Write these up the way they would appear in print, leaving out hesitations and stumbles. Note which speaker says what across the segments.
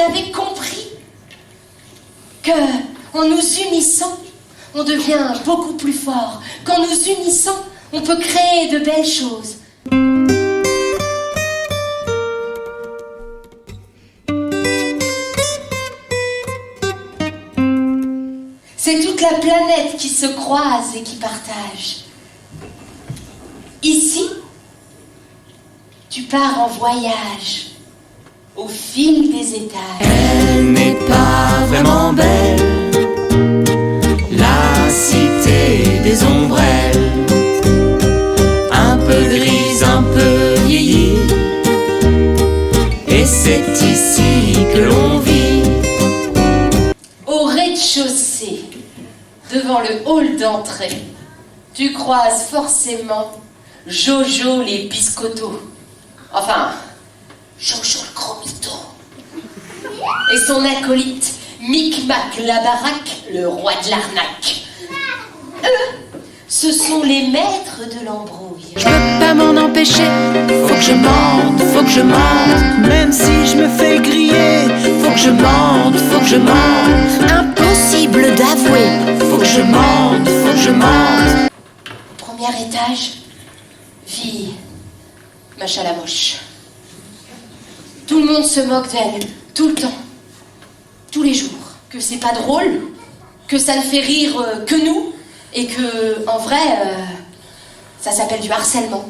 Speaker 1: avait compris que, en nous unissant, on devient beaucoup plus fort. Qu'en nous unissant, on peut créer de belles choses. C'est toute la planète qui se croise et qui partage. Ici, tu pars en voyage au fil des étages.
Speaker 2: Elle n'est pas vraiment belle, la cité des ombrelles, un peu grise, un peu vieillie, et c'est ici que l'on vit.
Speaker 1: Au rez-de-chaussée, devant le hall d'entrée, tu croises forcément Jojo les biscottos. Enfin, Jojo le gros mytho. Et son acolyte, Micmac la baraque, le roi de l'arnaque. Eux, ce sont les maîtres de l'embrouille.
Speaker 2: Je peux pas m'en empêcher, faut que je mente, faut que je mente. Même si je me fais griller, faut que je mente, faut que je mente. Impossible d'avouer, faut que je mente, faut que je mente.
Speaker 1: Au premier étage, vit Macha la moche. Tout le monde se moque d'elle, tout le temps, tous les jours. Que c'est pas drôle, que ça ne fait rire que nous, et que, en vrai, ça s'appelle du harcèlement.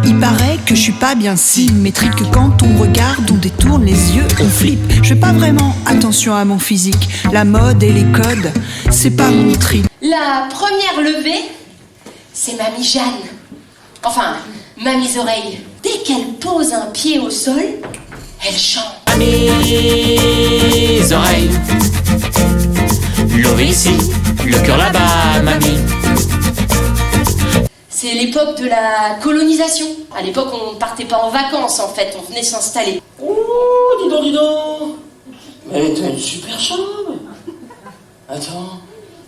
Speaker 3: Il paraît que je suis pas bien symétrique, que quand on me regarde, on détourne les yeux, on flippe. Je fais pas vraiment attention à mon physique, la mode et les codes, c'est pas mon trip.
Speaker 1: La première levée, c'est Mamie Jeanne. Enfin, Mamie's oreille. Dès qu'elle pose un pied au sol, elle chante.
Speaker 2: Mamie's oreilles, l'oreille ici, le cœur là-bas, mamie.
Speaker 1: C'est l'époque de la colonisation. À l'époque, on ne partait pas en vacances, en fait, on venait s'installer.
Speaker 4: Oh, dis donc, dis donc. Mais t'as une super chambre. Attends.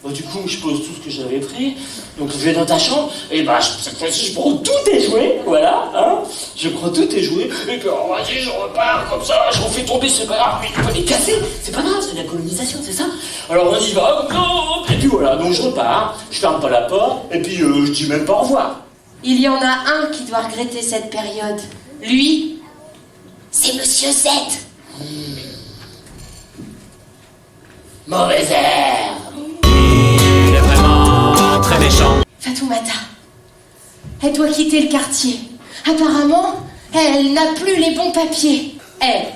Speaker 4: Bah, du coup, je pose tout ce que j'avais pris. Donc, je vais dans ta chambre. Et bah, cette fois-ci, je prends tous tes jouets. Voilà, hein. Je prends tous tes jouets. Et puis, oh, vas-y, je repars comme ça. Je refais tomber, c'est pas grave. Mais tu peux les casser. C'est pas grave, c'est de la colonisation, c'est ça. Alors, on y va. Et puis voilà, donc je repars. Je ferme pas la porte. Et puis, je dis même pas au revoir.
Speaker 1: Il y en a un qui doit regretter cette période. Lui, c'est Monsieur Z.
Speaker 4: Mauvais air.
Speaker 2: Il est vraiment très méchant.
Speaker 1: Fatoumata, elle doit quitter le quartier. Apparemment, elle n'a plus les bons papiers.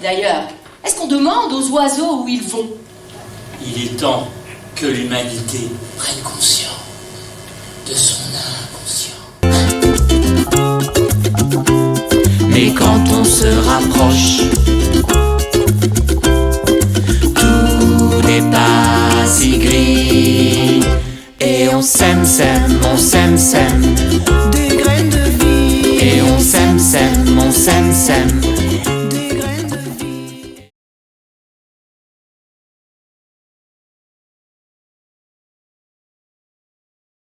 Speaker 1: D'ailleurs, est-ce qu'on demande aux oiseaux où ils vont?
Speaker 4: Il est temps que l'humanité prenne conscience de son inconscient.
Speaker 2: Mais quand on se rapproche, tout n'est pas si gris. Et on s'aime, on s'aime.
Speaker 3: Des graines de vie.
Speaker 2: Et on s'aime, on s'aime.